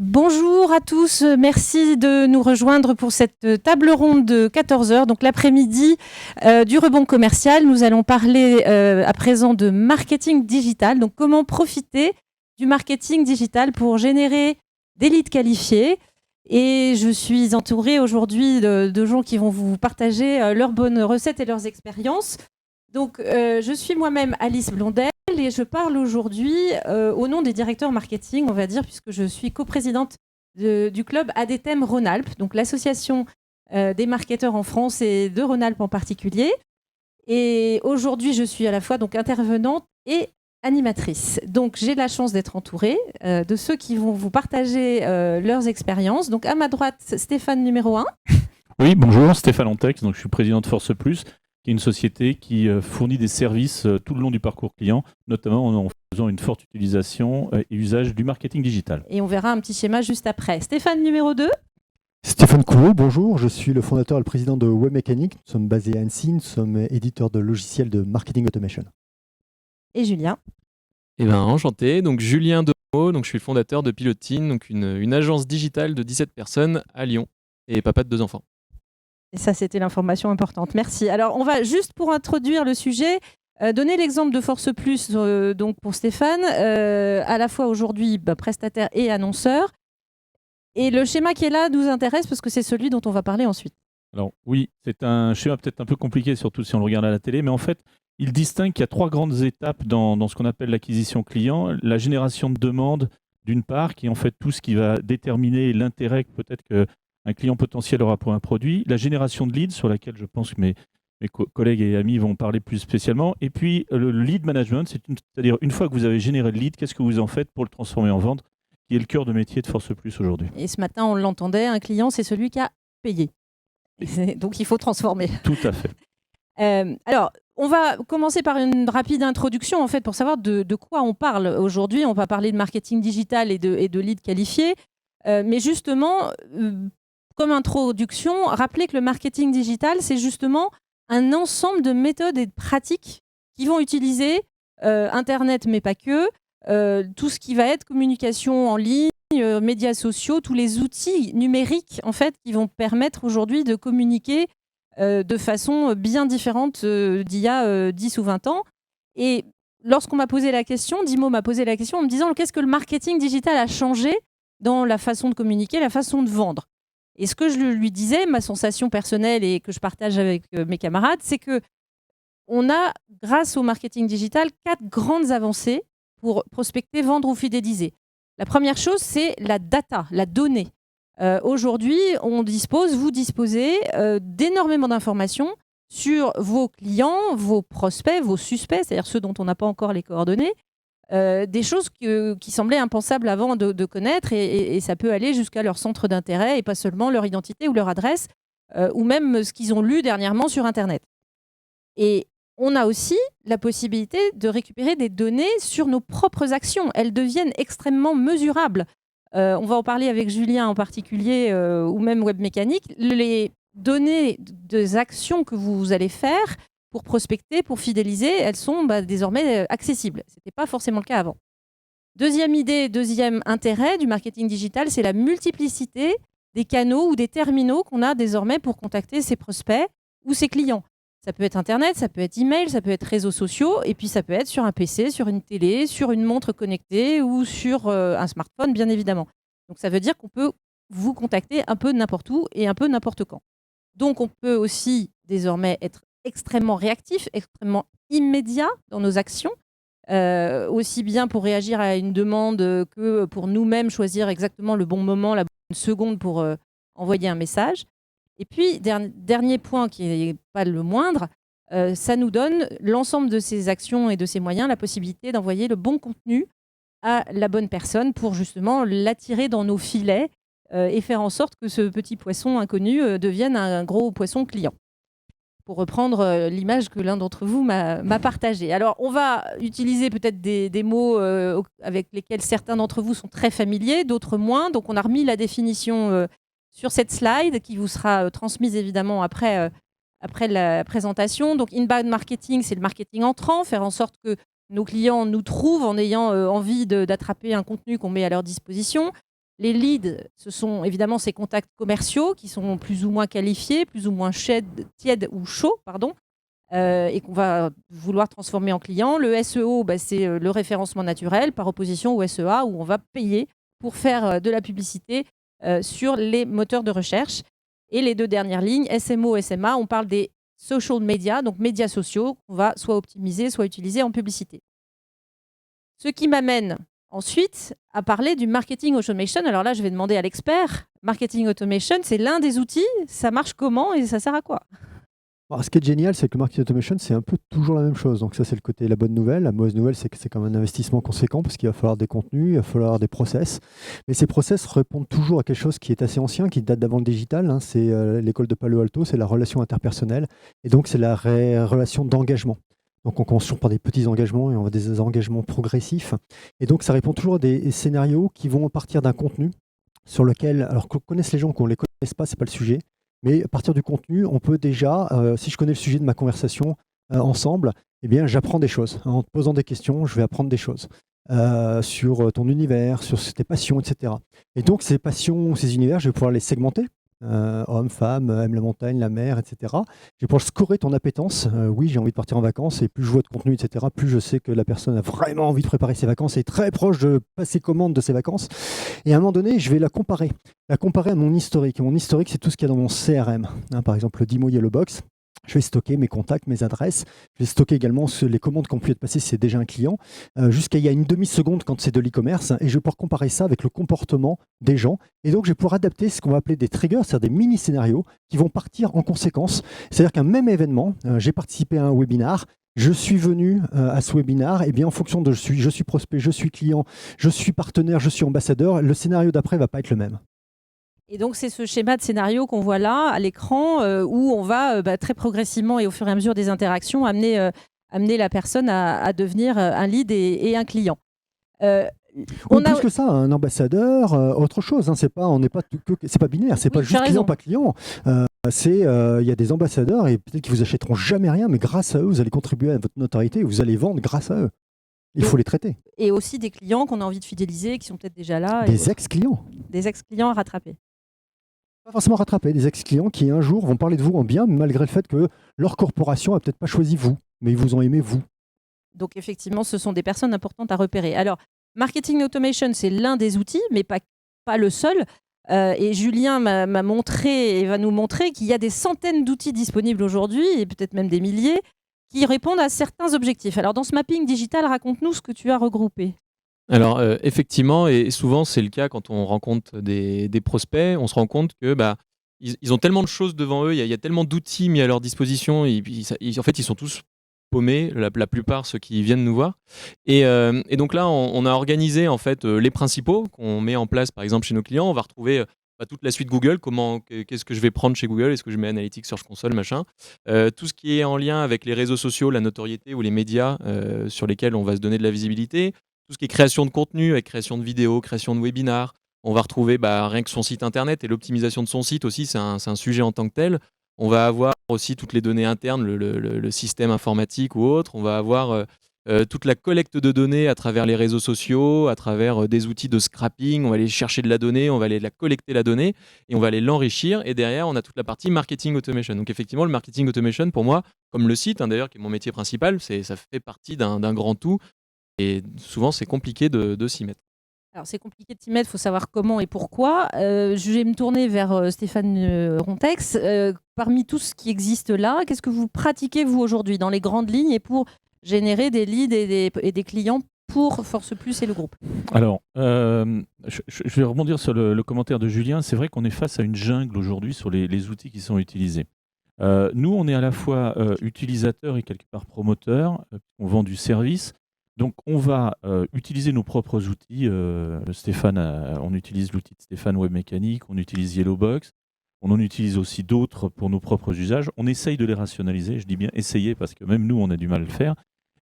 Bonjour à tous, merci de nous rejoindre pour cette table ronde de 14 heures, donc l'après-midi du rebond commercial. Nous allons parler à présent de marketing digital, donc comment profiter du marketing digital pour générer des leads qualifiés. Et je suis entourée aujourd'hui de gens qui vont vous partager leurs bonnes recettes et leurs expériences. Donc, je suis moi-même Alice Blondel et je parle aujourd'hui au nom des directeurs marketing, on va dire, puisque je suis coprésidente du club ADTEM Rhône-Alpes, donc l'association des marketeurs en France et de Rhône-Alpes en particulier. Et aujourd'hui, je suis à la fois donc intervenante et animatrice. Donc, j'ai la chance d'être entourée de ceux qui vont vous partager leurs expériences. Donc, à ma droite, Stéphane numéro 1. Oui, bonjour, Stéphane Antex, donc je suis président de Force Plus, qui est une société qui fournit des services tout le long du parcours client, notamment en faisant une forte utilisation et usage du marketing digital. Et on verra un petit schéma juste après. Stéphane numéro 2. Stéphane Coulot, bonjour, je suis le fondateur et le président de Webmécanique. Nous sommes basés à Annecy, nous sommes éditeurs de logiciels de marketing automation. Et Julien. Eh ben, enchanté, donc Julien Demeaux, donc je suis le fondateur de Pilotine, donc une agence digitale de 17 personnes à Lyon et papa de 2 enfants. Et ça, c'était l'information importante. Merci. Alors, on va juste pour introduire le sujet, donner l'exemple de Force Plus donc pour Stéphane, à la fois aujourd'hui prestataire et annonceur. Et le schéma qui est là nous intéresse parce que c'est celui dont on va parler ensuite. Alors oui, c'est un schéma peut-être un peu compliqué, surtout si on le regarde à la télé, mais en fait, il distingue qu'il y a 3 grandes étapes dans ce qu'on appelle l'acquisition client. La génération de demandes, d'une part, qui est en fait tout ce qui va déterminer l'intérêt que peut-être qu'un client potentiel aura pour un produit. La génération de leads, sur laquelle je pense que mes collègues et amis vont parler plus spécialement. Et puis le lead management, c'est-à-dire une fois que vous avez généré le lead, qu'est-ce que vous en faites pour le transformer en vente, qui est le cœur de métier de Force Plus aujourd'hui. Et ce matin, on l'entendait, un client, c'est celui qui a payé. Donc, il faut transformer. Tout à fait. Alors, on va commencer par une rapide introduction, en fait, pour savoir de quoi on parle aujourd'hui. On va parler de marketing digital et de leads qualifiés. Mais justement, comme introduction, rappeler que le marketing digital, c'est justement un ensemble de méthodes et de pratiques qui vont utiliser Internet, mais pas que, tout ce qui va être communication en ligne, médias sociaux, tous les outils numériques en fait, qui vont permettre aujourd'hui de communiquer de façon bien différente d'il y a 10 ou 20 ans. Et lorsqu'on m'a posé la question, Dimo m'a posé la question en me disant qu'est-ce que le marketing digital a changé dans la façon de communiquer, la façon de vendre. Et ce que je lui disais, ma sensation personnelle et que je partage avec mes camarades, c'est que on a, grâce au marketing digital, 4 grandes avancées pour prospecter, vendre ou fidéliser. La première chose, c'est la data, la donnée. Aujourd'hui, vous disposez d'énormément d'informations sur vos clients, vos prospects, vos suspects, c'est-à-dire ceux dont on n'a pas encore les coordonnées, des choses qui semblaient impensables avant de connaître, et ça peut aller jusqu'à leur centre d'intérêt et pas seulement leur identité ou leur adresse, ou même ce qu'ils ont lu dernièrement sur Internet. Et on a aussi la possibilité de récupérer des données sur nos propres actions. Elles deviennent extrêmement mesurables. On va en parler avec Julien en particulier, ou même Webmécanique. Les données des actions que vous allez faire pour prospecter, pour fidéliser, elles sont désormais accessibles. Ce n'était pas forcément le cas avant. Deuxième idée, deuxième intérêt du marketing digital, c'est la multiplicité des canaux ou des terminaux qu'on a désormais pour contacter ses prospects ou ses clients. Ça peut être Internet, ça peut être email, ça peut être réseaux sociaux, et puis ça peut être sur un PC, sur une télé, sur une montre connectée ou sur un smartphone, bien évidemment. Donc ça veut dire qu'on peut vous contacter un peu n'importe où et un peu n'importe quand. Donc on peut aussi désormais être extrêmement réactif, extrêmement immédiat dans nos actions, aussi bien pour réagir à une demande que pour nous-mêmes choisir exactement le bon moment, la bonne seconde pour envoyer un message. Et puis, dernier point qui n'est pas le moindre, ça nous donne l'ensemble de ces actions et de ces moyens, la possibilité d'envoyer le bon contenu à la bonne personne pour justement l'attirer dans nos filets et faire en sorte que ce petit poisson inconnu devienne un gros poisson client. Pour reprendre l'image que l'un d'entre vous m'a partagée. Alors, on va utiliser peut-être des mots avec lesquels certains d'entre vous sont très familiers, d'autres moins. Donc, on a remis la définition sur cette slide qui vous sera transmise évidemment après la présentation. Donc, inbound marketing, c'est le marketing entrant, faire en sorte que nos clients nous trouvent en ayant envie d'attraper un contenu qu'on met à leur disposition. Les leads, ce sont évidemment ces contacts commerciaux qui sont plus ou moins qualifiés, plus ou moins tièdes ou chauds, pardon, et qu'on va vouloir transformer en clients. Le SEO, c'est le référencement naturel par opposition au SEA où on va payer pour faire de la publicité sur les moteurs de recherche. Et les 2 dernières lignes, SMO, SMA, on parle des social media, donc médias sociaux qu'on va soit optimiser, soit utiliser en publicité. Ce qui m'amène ensuite à parler du marketing automation. Alors là, je vais demander à l'expert. Marketing automation, c'est l'un des outils. Ça marche comment et ça sert à quoi ? Alors, ce qui est génial, c'est que le marketing automation, c'est un peu toujours la même chose. Donc ça, c'est le côté la bonne nouvelle. La mauvaise nouvelle, c'est que c'est quand même un investissement conséquent parce qu'il va falloir des contenus, il va falloir des process. Mais ces process répondent toujours à quelque chose qui est assez ancien, qui date d'avant le digital. C'est l'école de Palo Alto, c'est la relation interpersonnelle. Et donc, c'est la relation d'engagement. Donc on commence par des petits engagements et on va des engagements progressifs. Et donc, ça répond toujours à des scénarios qui vont partir d'un contenu sur lequel, alors qu'on connaisse les gens, qu'on ne les connaisse pas, ce n'est pas le sujet. Mais à partir du contenu, on peut déjà, si je connais le sujet de ma conversation ensemble, eh bien, j'apprends des choses. En te posant des questions, je vais apprendre des choses sur ton univers, sur tes passions, etc. Et donc, ces passions, ces univers, je vais pouvoir les segmenter. Homme, femme, aime la montagne, la mer, etc. Je vais pouvoir scorer ton appétence. Oui, j'ai envie de partir en vacances et plus je vois de contenu, etc., plus je sais que la personne a vraiment envie de préparer ses vacances et est très proche de passer commande de ses vacances. Et à un moment donné, je vais la comparer à mon historique. Et mon historique, c'est tout ce qu'il y a dans mon CRM. Par exemple, le Dimo Yellow Box. Je vais stocker mes contacts, mes adresses. Je vais stocker également les commandes qui ont pu être passées si c'est déjà un client, jusqu'à il y a une demi-seconde quand c'est de l'e-commerce. Et je vais pouvoir comparer ça avec le comportement des gens. Et donc, je vais pouvoir adapter ce qu'on va appeler des triggers, c'est-à-dire des mini-scénarios qui vont partir en conséquence. C'est-à-dire qu'un même événement, j'ai participé à un webinar, je suis venu à ce webinar, et bien en fonction de je suis prospect, je suis client, je suis partenaire, je suis ambassadeur, le scénario d'après ne va pas être le même. Et donc, c'est ce schéma de scénario qu'on voit là, à l'écran, où on va très progressivement et au fur et à mesure des interactions amener la personne à devenir un lead et un client. Plus que ça, un ambassadeur, autre chose. C'est pas binaire, c'est pas juste client, pas client. Il y a des ambassadeurs et peut-être qu'ils vous achèteront jamais rien, mais grâce à eux, vous allez contribuer à votre notoriété et vous allez vendre grâce à eux. Il faut les traiter. Et aussi des clients qu'on a envie de fidéliser, qui sont peut-être déjà là. Des ex-clients. Des ex-clients à rattraper. Pas forcément rattraper, des ex-clients qui un jour vont parler de vous en bien, malgré le fait que leur corporation n'a peut-être pas choisi vous, mais ils vous ont aimé vous. Donc effectivement, ce sont des personnes importantes à repérer. Alors, marketing automation, c'est l'un des outils, mais pas le seul. Et Julien m'a montré et va nous montrer qu'il y a des centaines d'outils disponibles aujourd'hui, et peut-être même des milliers, qui répondent à certains objectifs. Alors, dans ce mapping digital, raconte-nous ce que tu as regroupé. Alors, effectivement, et souvent, c'est le cas quand on rencontre des prospects, on se rend compte que ils ont tellement de choses devant eux, il y a tellement d'outils mis à leur disposition, et puis, en fait, ils sont tous paumés, la plupart, ceux qui viennent nous voir. Et donc là, on a organisé en fait les principaux qu'on met en place, par exemple, chez nos clients. On va retrouver toute la suite Google, qu'est-ce que je vais prendre chez Google, est-ce que je mets Analytics, Search Console, machin. Tout ce qui est en lien avec les réseaux sociaux, la notoriété ou les médias sur lesquels on va se donner de la visibilité. Tout ce qui est création de contenu, avec création de vidéos, création de webinars. On va retrouver rien que son site internet et l'optimisation de son site aussi, c'est un sujet en tant que tel. On va avoir aussi toutes les données internes, le système informatique ou autre. On va avoir toute la collecte de données à travers les réseaux sociaux, à travers des outils de scrapping. On va aller chercher de la donnée, on va aller collecter la donnée et on va aller l'enrichir. Et derrière, on a toute la partie marketing automation. Donc effectivement, le marketing automation, pour moi, comme le site d'ailleurs, qui est mon métier principal, ça fait partie d'un grand tout. Et souvent, c'est compliqué de s'y mettre. Alors, c'est compliqué de s'y mettre, il faut savoir comment et pourquoi. Je vais me tourner vers Stéphane Rontex. Parmi tout ce qui existe là, qu'est-ce que vous pratiquez, vous, aujourd'hui, dans les grandes lignes et pour générer des leads et des clients pour Force Plus et le groupe? Alors, je vais rebondir sur le commentaire de Julien. C'est vrai qu'on est face à une jungle aujourd'hui sur les outils qui sont utilisés. Nous, on est à la fois utilisateurs et quelque part promoteurs. On vend du service. Donc, on va utiliser nos propres outils. Stéphane, on utilise l'outil de Stéphane Webmécanique, on utilise Yellowbox, on en utilise aussi d'autres pour nos propres usages. On essaye de les rationaliser. Je dis bien essayer parce que même nous, on a du mal à le faire.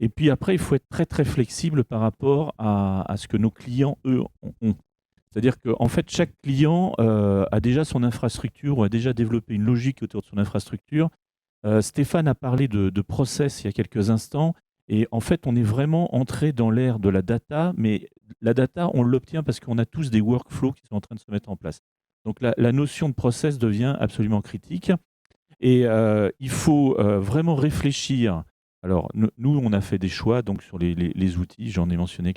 Et puis après, il faut être très, très flexible par rapport à ce que nos clients, eux, ont. C'est-à-dire qu'en fait, chaque client a déjà son infrastructure ou a déjà développé une logique autour de son infrastructure. Stéphane a parlé de process il y a quelques instants. Et en fait, on est vraiment entré dans l'ère de la data, mais la data, on l'obtient parce qu'on a tous des workflows qui sont en train de se mettre en place. Donc la notion de process devient absolument critique. Et il faut vraiment réfléchir. Alors, nous, on a fait des choix donc, sur les outils, j'en ai mentionné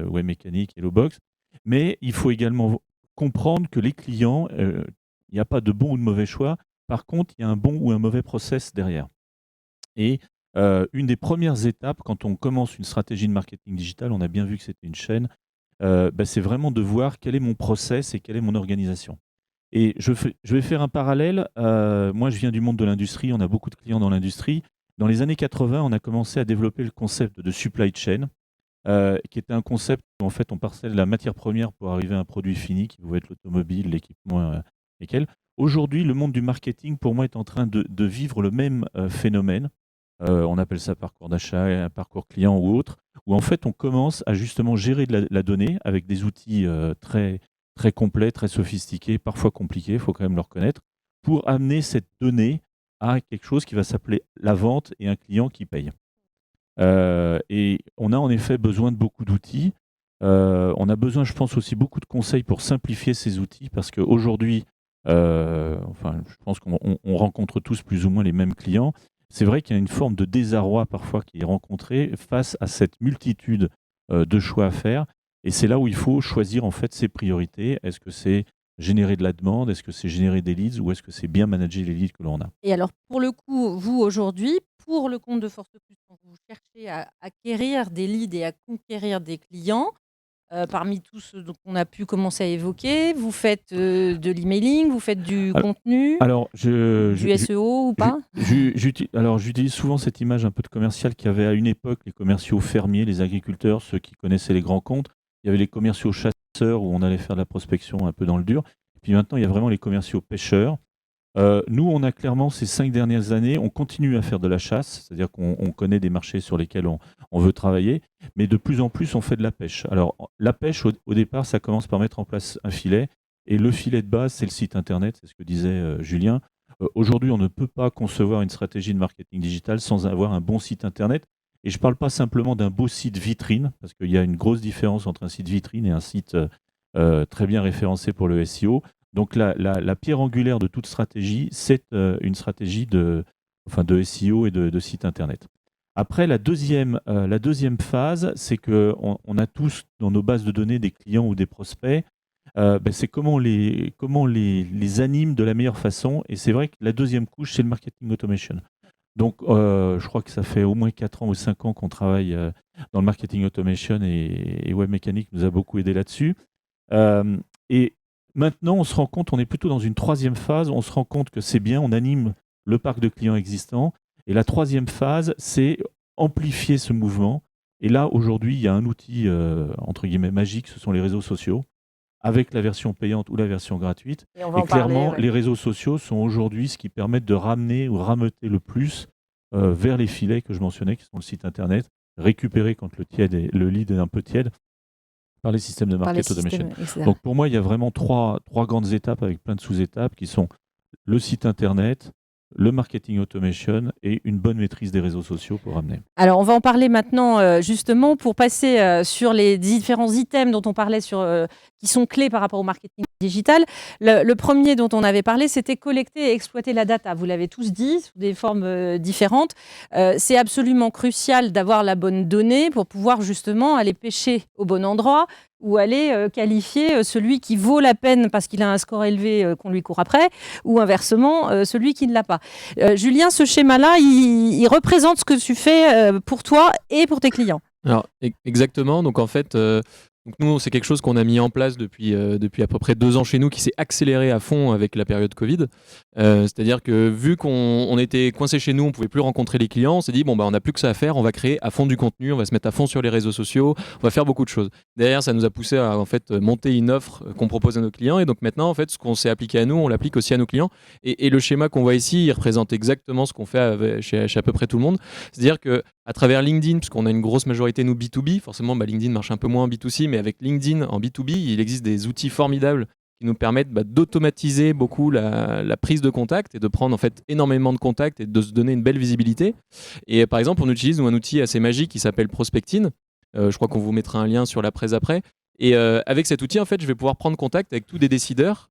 Webmecanic et Hellobox, mais il faut également comprendre que les clients, il n'y a pas de bon ou de mauvais choix. Par contre, il y a un bon ou un mauvais process derrière. Et une des premières étapes, quand on commence une stratégie de marketing digital, on a bien vu que c'était une chaîne, c'est vraiment de voir quel est mon process et quelle est mon organisation. Et je vais faire un parallèle. Moi, je viens du monde de l'industrie. On a beaucoup de clients dans l'industrie. Dans les années 80, on a commencé à développer le concept de supply chain, qui était un concept où en fait, on parcelle la matière première pour arriver à un produit fini, qui pouvait être l'automobile, l'équipement, lesquels. Aujourd'hui, le monde du marketing, pour moi, est en train de vivre le même phénomène. On appelle ça parcours d'achat, parcours client ou autre, où en fait, on commence à justement gérer de la donnée avec des outils très très complets, très sophistiqués, parfois compliqués, il faut quand même le reconnaître, pour amener cette donnée à quelque chose qui va s'appeler la vente et un client qui paye. Et on a en effet besoin de beaucoup d'outils. On a besoin, je pense, aussi beaucoup de conseils pour simplifier ces outils, parce qu'aujourd'hui, je pense qu'on rencontre tous plus ou moins les mêmes clients. C'est vrai qu'il y a une forme de désarroi parfois qui est rencontrée face à cette multitude de choix à faire. Et c'est là où il faut choisir en fait ses priorités. Est-ce que c'est générer de la demande? Est-ce que c'est générer des leads? Ou est-ce que c'est bien manager les leads que l'on a? Et alors, pour le coup, vous, aujourd'hui, pour le compte de Force Plus, quand vous cherchez à acquérir des leads et à conquérir des clients, parmi tous ceux qu'on a pu commencer à évoquer, vous faites de l'emailing, vous faites du contenu, Alors, du SEO ou pas? j'utilise souvent cette image un peu de commercial qu'il y avait à une époque, les commerciaux fermiers, les agriculteurs, ceux qui connaissaient les grands comptes. Il y avait les commerciaux chasseurs où on allait faire de la prospection un peu dans le dur. Et puis maintenant, il y a vraiment les commerciaux pêcheurs. Nous, on a clairement, ces 5 dernières années, on continue à faire de la chasse, c'est-à-dire qu'on connaît des marchés sur lesquels on veut travailler, mais de plus en plus, on fait de la pêche. Alors, la pêche, au départ, ça commence par mettre en place un filet, et le filet de base, c'est le site Internet, c'est ce que disait Julien. Aujourd'hui, on ne peut pas concevoir une stratégie de marketing digital sans avoir un bon site Internet. Et je ne parle pas simplement d'un beau site vitrine, parce qu'il y a une grosse différence entre un site vitrine et un site très bien référencé pour le SEO. Donc la pierre angulaire de toute stratégie, c'est une stratégie de SEO et de site Internet. Après, la deuxième phase, c'est qu'on a tous dans nos bases de données des clients ou des prospects. C'est comment on les anime de la meilleure façon. Et c'est vrai que la deuxième couche, c'est le marketing automation. Donc, je crois que ça fait au moins 4 ans ou 5 ans qu'on travaille dans le marketing automation, et Webmecanic nous a beaucoup aidé là-dessus. Et maintenant, on se rend compte, on est plutôt dans une troisième phase, on se rend compte que c'est bien, on anime le parc de clients existants. Et la troisième phase, c'est amplifier ce mouvement. Et là, aujourd'hui, il y a un outil, entre guillemets, magique, ce sont les réseaux sociaux, avec la version payante ou la version gratuite. Et on va Et en parler, clairement, ouais. les réseaux sociaux sont aujourd'hui ce qui permettent de ramener ou rameuter le plus vers les filets que je mentionnais, qui sont le site Internet, récupérer quand le lead est un peu tiède, par les systèmes de Par les market automation. systèmes, etc. Donc pour moi, il y a vraiment trois grandes étapes avec plein de sous-étapes qui sont le site Internet, le marketing automation et une bonne maîtrise des réseaux sociaux pour ramener. Alors, on va en parler maintenant, justement, pour passer sur les différents items dont on parlait, qui sont clés par rapport au marketing digital. Le premier dont on avait parlé, c'était collecter et exploiter la data. Vous l'avez tous dit, sous des formes différentes. C'est absolument crucial d'avoir la bonne donnée pour pouvoir justement aller pêcher au bon endroit ou aller qualifier celui qui vaut la peine parce qu'il a un score élevé qu'on lui court après, ou inversement, celui qui ne l'a pas. Julien, ce schéma-là, il représente ce que tu fais pour toi et pour tes clients. Alors, exactement. Donc, en fait, donc nous, c'est quelque chose qu'on a mis en place depuis à peu près 2 ans chez nous, qui s'est accéléré à fond avec la période Covid. C'est-à-dire que vu qu'on était coincé chez nous, on ne pouvait plus rencontrer les clients, on s'est dit, on n'a plus que ça à faire, on va créer à fond du contenu, on va se mettre à fond sur les réseaux sociaux, on va faire beaucoup de choses. Derrière, ça nous a poussé à en fait, monter une offre qu'on propose à nos clients. Et donc maintenant, en fait, ce qu'on s'est appliqué à nous, on l'applique aussi à nos clients. Et le schéma qu'on voit ici, il représente exactement ce qu'on fait chez à peu près tout le monde. C'est-à-dire qu'à travers LinkedIn, puisqu'on a une grosse majorité, nous, B2B, forcément, LinkedIn marche un peu moins en B2C, mais avec LinkedIn en B2B, il existe des outils formidables qui nous permettent d'automatiser beaucoup la prise de contact et de prendre en fait énormément de contacts et de se donner une belle visibilité. Et par exemple, on utilise un outil assez magique qui s'appelle Prospectine. Je crois qu'on vous mettra un lien sur la presse après. Et avec cet outil, en fait, je vais pouvoir prendre contact avec tous des décideurs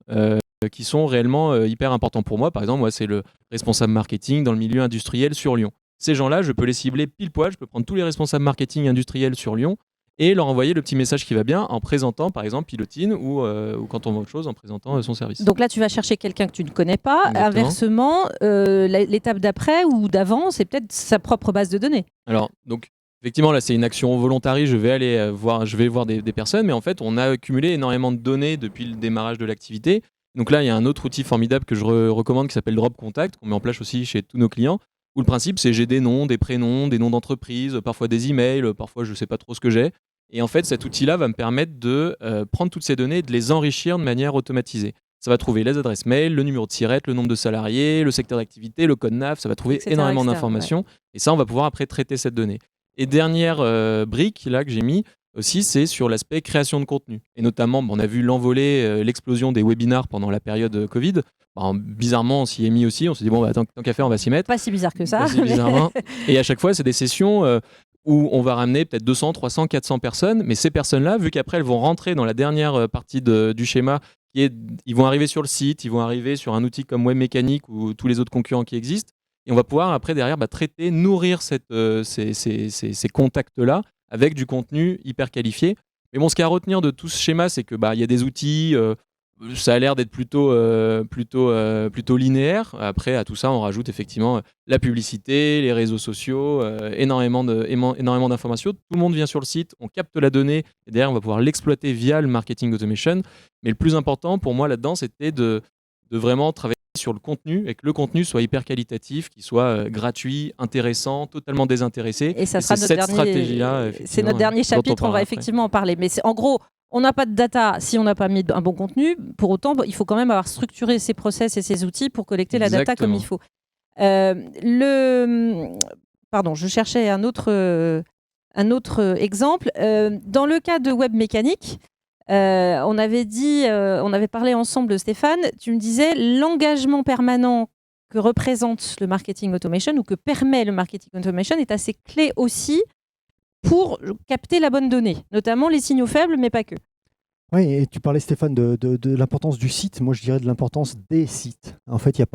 qui sont réellement hyper importants pour moi. Par exemple, moi, c'est le responsable marketing dans le milieu industriel sur Lyon. Ces gens-là, je peux les cibler pile poil. Je peux prendre tous les responsables marketing industriels sur Lyon et leur envoyer le petit message qui va bien en présentant, par exemple, Pilotine ou quand on voit autre chose, en présentant son service. Donc là, tu vas chercher quelqu'un que tu ne connais pas. Exactement. Inversement, l'étape d'après ou d'avant, c'est peut-être sa propre base de données. Alors, donc, effectivement, là, c'est une action volontariste. Je vais aller voir des personnes, mais en fait, on a accumulé énormément de données depuis le démarrage de l'activité. Donc là, il y a un autre outil formidable que je recommande qui s'appelle Drop Contact, qu'on met en place aussi chez tous nos clients, où le principe, c'est j'ai des noms, des prénoms, des noms d'entreprise, parfois des emails, parfois je ne sais pas trop ce que j'ai. Et en fait, cet outil-là va me permettre de prendre toutes ces données et de les enrichir de manière automatisée. Ça va trouver les adresses mail, le numéro de SIRET, le nombre de salariés, le secteur d'activité, le code NAF, ça va trouver énormément d'informations. Ouais. Et ça, on va pouvoir après traiter cette donnée. Et dernière brique là, que j'ai mis aussi, c'est sur l'aspect création de contenu. Et notamment, on a vu l'envolée, l'explosion des webinars pendant la période Covid. Bizarrement, on s'y est mis aussi. On s'est dit, bon, tant qu'à faire, on va s'y mettre. Pas si bizarre que ça. Pas si bizarrement. Et à chaque fois, c'est des sessions où on va ramener peut-être 200, 300, 400 personnes. Mais ces personnes-là, vu qu'après, elles vont rentrer dans la dernière partie du schéma, ils vont arriver sur le site, ils vont arriver sur un outil comme Webmécanique ou tous les autres concurrents qui existent. Et on va pouvoir après, derrière, traiter, nourrir ces contacts-là avec du contenu hyper qualifié. Mais bon, ce qu'il y a à retenir de tout ce schéma, c'est que y a des outils, ça a l'air d'être plutôt linéaire. Après, à tout ça, on rajoute effectivement la publicité, les réseaux sociaux, énormément d'informations. Tout le monde vient sur le site, on capte la donnée, et derrière, on va pouvoir l'exploiter via le marketing automation. Mais le plus important pour moi là-dedans, c'était de vraiment travailler sur le contenu et que le contenu soit hyper qualitatif, qu'il soit gratuit, intéressant, totalement désintéressé. Et ça sera cette stratégie-là. C'est notre dernier chapitre, on va effectivement en parler. Mais en gros, on n'a pas de data si on n'a pas mis un bon contenu. Pour autant, il faut quand même avoir structuré ses process et ses outils pour collecter la data comme il faut. Pardon, je cherchais un autre exemple. Dans le cas de Webmécanique, on avait parlé ensemble, Stéphane, tu me disais l'engagement permanent que représente le marketing automation ou que permet le marketing automation est assez clé aussi pour capter la bonne donnée, notamment les signaux faibles, mais pas que. Oui, et tu parlais, Stéphane, de l'importance du site. Moi, je dirais de l'importance des sites. En fait, il n'y a pas